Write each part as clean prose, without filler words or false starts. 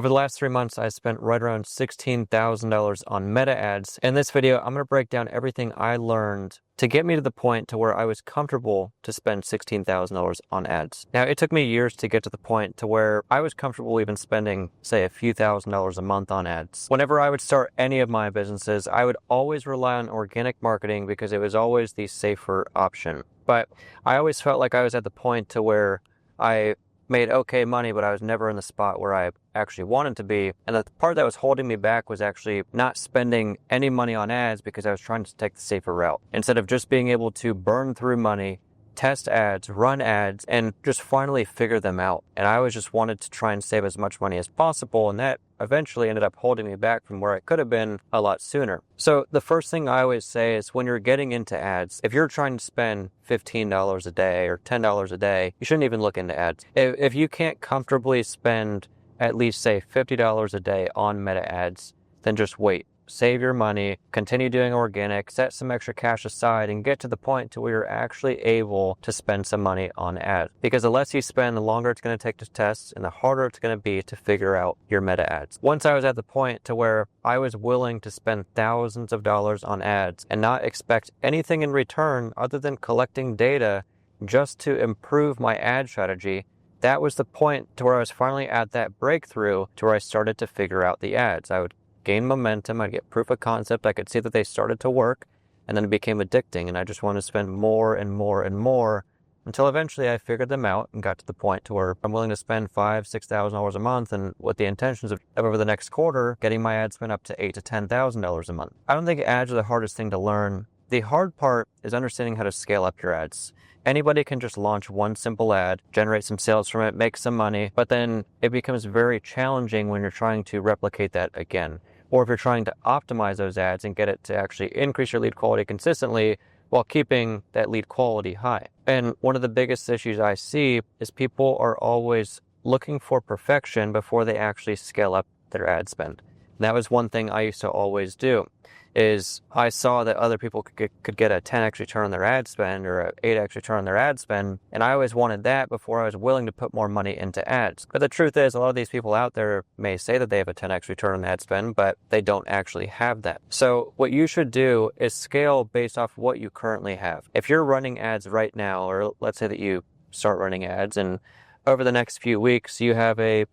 Over the last 3 months, I spent right around $16,000 on Meta ads. In this video, I'm going to break down everything I learned to get me to the point to where I was comfortable to spend $16,000 on ads. Now, it took me years to get to the point to where I was comfortable even spending, say, a few $1,000s a month on ads. Whenever I would start any of my businesses, I would always rely on organic marketing because it was always the safer option. But I always felt like I was at the point to where I made okay money, but I was never in the spot where I actually wanted to be. And the part that was holding me back was actually not spending any money on ads because I was trying to take the safer route. Instead of just being able to burn through money, test ads, run ads, and just finally figure them out. And I always just wanted to try and save as much money as possible, and that eventually ended up holding me back from where I could have been a lot sooner. So the first thing I always say is when you're getting into ads, if you're trying to spend $15 a day or $10 a day, you shouldn't even look into ads. If you can't comfortably spend at least, say, $50 a day on Meta ads, then just wait. Save your money, continue doing organic, set some extra cash aside, and get to the point to where you're actually able to spend some money on ads. Because the less you spend, the longer it's going to take to test, and the harder it's going to be to figure out your Meta ads. Once I was at the point to where I was willing to spend thousands of dollars on ads and not expect anything in return other than collecting data just to improve my ad strategy, that was the point to where I was finally at that breakthrough to where I started to figure out the ads. I would gain momentum, I'd get proof of concept, I could see that they started to work, and then it became addicting, and I just wanted to spend more and more and more until eventually I figured them out and got to the point to where I'm willing to spend $5,000, $6,000 a month, and with the intentions of over the next quarter, getting my ad spend up to $8,000 to $10,000 a month. I don't think ads are the hardest thing to learn. The hard part is understanding how to scale up your ads. Anybody can just launch one simple ad, generate some sales from it, make some money, but then it becomes very challenging when you're trying to replicate that again. Or if you're trying to optimize those ads and get it to actually increase your lead quality consistently while keeping that lead quality high. And one of the biggest issues I see is people are always looking for perfection before they actually scale up their ad spend. And that was one thing I used to always do, is I saw that other people could get a 10x return on their ad spend or a 8x return on their ad spend, and I always wanted that before I was willing to put more money into ads. But the truth is, a lot of these people out there may say that they have a 10x return on ad spend, but they don't actually have that. So what you should do is scale based off what you currently have. If you're running ads right now, or let's say that you start running ads, and over the next few weeks you have a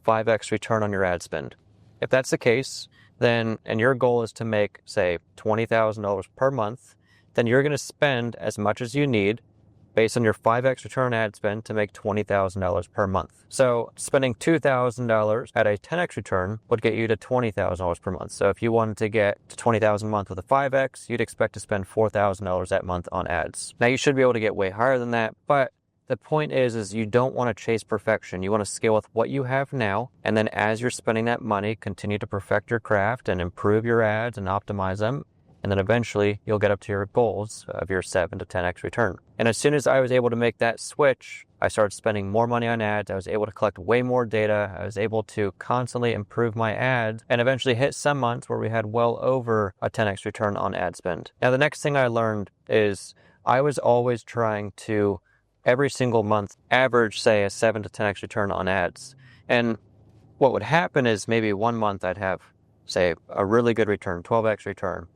5x return on your ad spend. If that's the case, then, and your goal is to make, say, $20,000 per month, then you're going to spend as much as you need based on your 5x return ad spend to make $20,000 per month. So spending $2,000 at a 10x return would get you to $20,000 per month. So if you wanted to get to $20,000 a month with a 5x, you'd expect to spend $4,000 that month on ads. Now you should be able to get way higher than that, but the point is you don't want to chase perfection. You want to scale with what you have now, and then as you're spending that money, continue to perfect your craft and improve your ads and optimize them, and then eventually you'll get up to your goals of your 7 to 10x return. And as soon as I was able to make that switch, I started spending more money on ads. I was able to collect way more data. I was able to constantly improve my ads and eventually hit some months where we had well over a 10x return on ad spend. Now, the next thing I learned is I was always trying to every single month average, say, a 7 to 10x return on ads. And what would happen is maybe one month I'd have, say, a really good return, 12x return.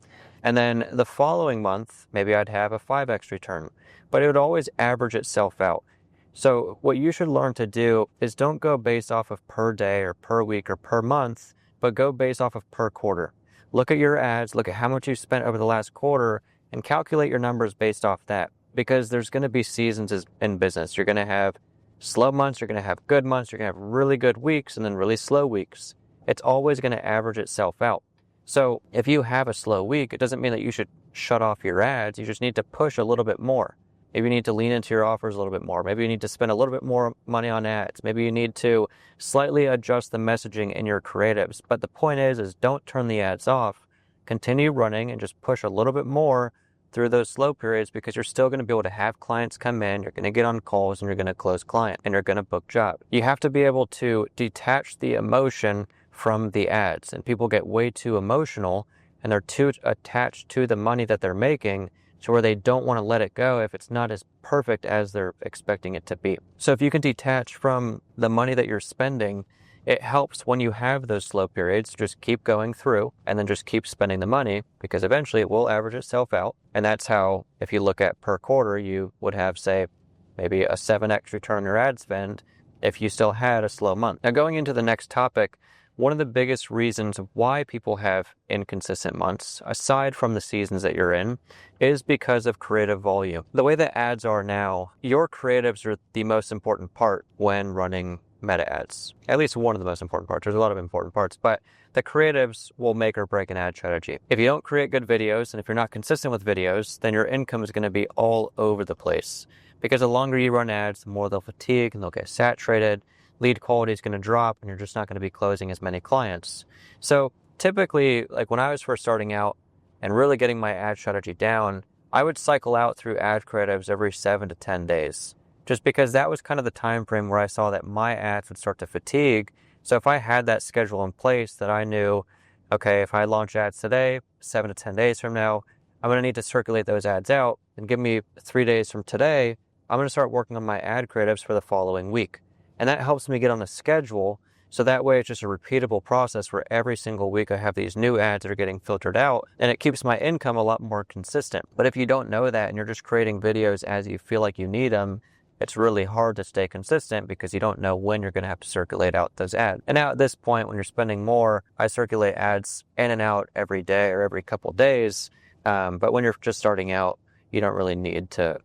And then the following month, maybe I'd have a 5x return. But it would always average itself out. So what you should learn to do is don't go based off of per day or per week or per month, but go based off of per quarter. Look at your ads, look at how much you spent over the last quarter, and calculate your numbers based off that. Because there's going to be seasons in business. You're going to have slow months, you're going to have good months, you're going to have really good weeks, and then really slow weeks. It's always going to average itself out. So if you have a slow week, it doesn't mean that you should shut off your ads. You just need to push a little bit more. Maybe you need to lean into your offers a little bit more. Maybe you need to spend a little bit more money on ads. Maybe you need to slightly adjust the messaging in your creatives. But the point is don't turn the ads off. Continue running and just push a little bit more through those slow periods, because you're still going to be able to have clients come in, you're going to get on calls, and you're going to close clients, and you're going to book jobs. You have to be able to detach the emotion from the ads, and people get way too emotional, and they're too attached to the money that they're making to where they don't want to let it go if it's not as perfect as they're expecting it to be. So if you can detach from the money that you're spending, it helps when you have those slow periods, just keep going through and then just keep spending the money, because eventually it will average itself out. And that's how, if you look at per quarter, you would have, say, maybe a 7x return on your ad spend if you still had a slow month. Now, going into the next topic, one of the biggest reasons why people have inconsistent months, aside from the seasons that you're in, is because of creative volume. The way that ads are now, your creatives are the most important part when running meta ads. At least one of the most important parts. There's a lot of important parts, but the creatives will make or break an ad strategy. If you don't create good videos, and if you're not consistent with videos, then your income is going to be all over the place. Because the longer you run ads, the more they'll fatigue and they'll get saturated. Lead quality is going to drop and you're just not going to be closing as many clients. So typically, like when I was first starting out and really getting my ad strategy down, I would cycle out through ad creatives every 7 to 10 days. Just because that was kind of the time frame where I saw that my ads would start to fatigue. So if I had that schedule in place, that I knew, okay, if I launch ads today, 7 to 10 days from now, I'm going to need to circulate those ads out, and give me 3 days from today, I'm going to start working on my ad creatives for the following week. And that helps me get on a schedule, so that way it's just a repeatable process where every single week I have these new ads that are getting filtered out, and it keeps my income a lot more consistent. But if you don't know that and you're just creating videos as you feel like you need them, it's really hard to stay consistent because you don't know when you're going to have to circulate out those ads. And now at this point, when you're spending more, I circulate ads in and out every day or every couple of days. But when you're just starting out, you don't really need to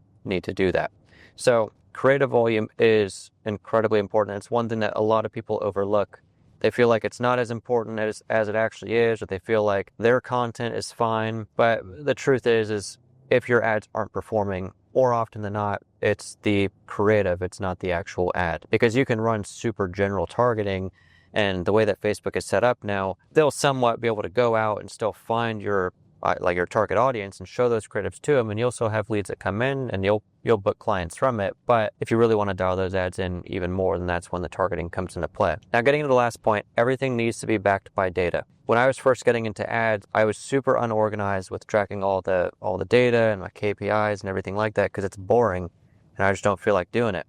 do that. So creative volume is incredibly important. It's one thing that a lot of people overlook. They feel like it's not as important as it actually is, or they feel like their content is fine. But the truth is if your ads aren't performing, more often than not, it's the creative, it's not the actual ad. Because you can run super general targeting, and the way that Facebook is set up now, they'll somewhat be able to go out and still find your target audience and show those creatives to them, and you'll still have leads that come in and you'll book clients from it. But if you really want to dial those ads in even more, then that's when the targeting comes into play. Now, getting to the last point, everything needs to be backed by data. When I was first getting into ads, I was super unorganized with tracking all the data and my KPIs and everything like that, because it's boring and I just don't feel like doing it.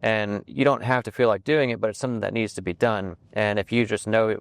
And you don't have to feel like doing it, but it's something that needs to be done. And if you just know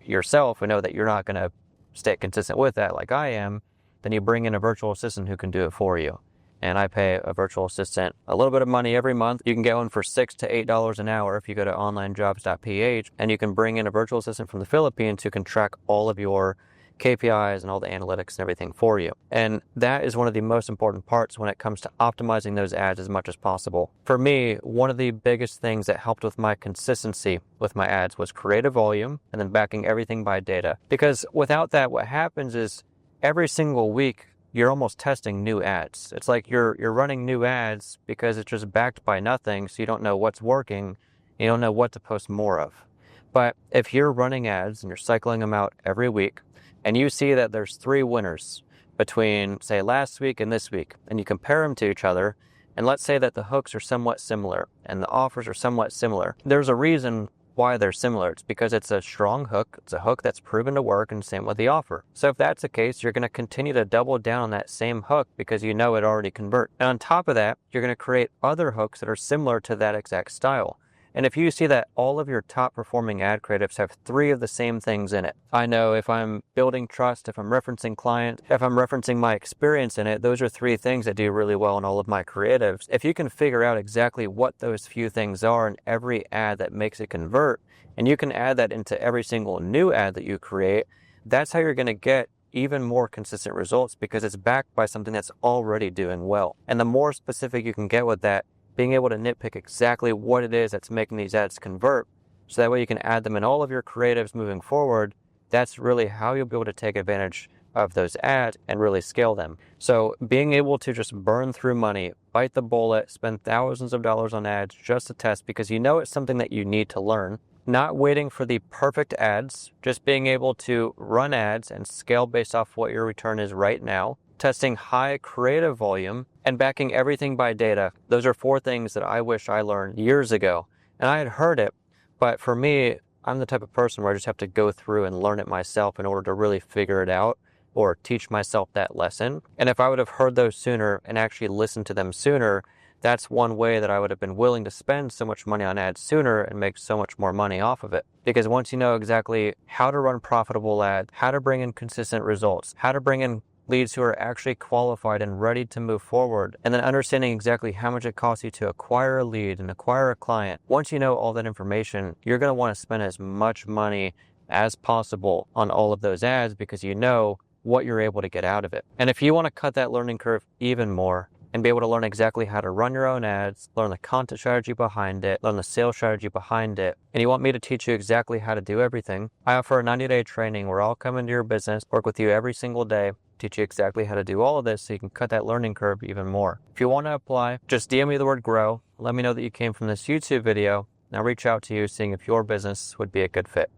yourself and know that you're not going to stay consistent with that like I am, then you bring in a virtual assistant who can do it for you. And I pay a virtual assistant a little bit of money every month. You can get one for $6 to $8 an hour if you go to onlinejobs.ph, and you can bring in a virtual assistant from the Philippines who can track all of your KPIs and all the analytics and everything for you. And that is one of the most important parts when it comes to optimizing those ads as much as possible. For me, one of the biggest things that helped with my consistency with my ads was creative volume, and then backing everything by data. Because without that, what happens is every single week, you're almost testing new ads. It's like you're running new ads because it's just backed by nothing, so you don't know what's working, you don't know what to post more of. But if you're running ads and you're cycling them out every week, and you see that there's 3 winners between, say, last week and this week, and you compare them to each other, and let's say that the hooks are somewhat similar and the offers are somewhat similar, there's a reason why they're similar. It's because it's a strong hook. It's a hook that's proven to work, and same with the offer. So if that's the case, you're going to continue to double down on that same hook because you know it already converts. And on top of that, you're going to create other hooks that are similar to that exact style. And if you see that all of your top performing ad creatives have 3 of the same things in it, I know if I'm building trust, if I'm referencing clients, if I'm referencing my experience in it, those are 3 things that do really well in all of my creatives. If you can figure out exactly what those few things are in every ad that makes it convert, and you can add that into every single new ad that you create, that's how you're going to get even more consistent results, because it's backed by something that's already doing well. And the more specific you can get with that, being able to nitpick exactly what it is that's making these ads convert, so that way you can add them in all of your creatives moving forward, that's really how you'll be able to take advantage of those ads and really scale them. So being able to just burn through money, bite the bullet, spend thousands of dollars on ads just to test because you know it's something that you need to learn, not waiting for the perfect ads, just being able to run ads and scale based off what your return is right now, testing high creative volume, and backing everything by data. Those are 4 things that I wish I learned years ago. And I had heard it, but for me, I'm the type of person where I just have to go through and learn it myself in order to really figure it out or teach myself that lesson. And if I would have heard those sooner and actually listened to them sooner, That's one way that I would have been willing to spend so much money on ads sooner and make so much more money off of it. Because once you know exactly how to run profitable ads, how to bring in consistent results, how to bring in leads who are actually qualified and ready to move forward, and then understanding exactly how much it costs you to acquire a lead and acquire a client. Once you know all that information, you're going to want to spend as much money as possible on all of those ads because you know what you're able to get out of it. And if you want to cut that learning curve even more and be able to learn exactly how to run your own ads, learn the content strategy behind it, learn the sales strategy behind it, and you want me to teach you exactly how to do everything, I offer a 90-day training where I'll come into your business, work with you every single day, teach you exactly how to do all of this so you can cut that learning curve even more. If you want to apply, just DM me the word grow. Let me know that you came from this YouTube video, and I'll reach out to you seeing if your business would be a good fit.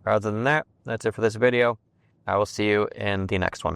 Other than that, that's it for this video. I will see you in the next one.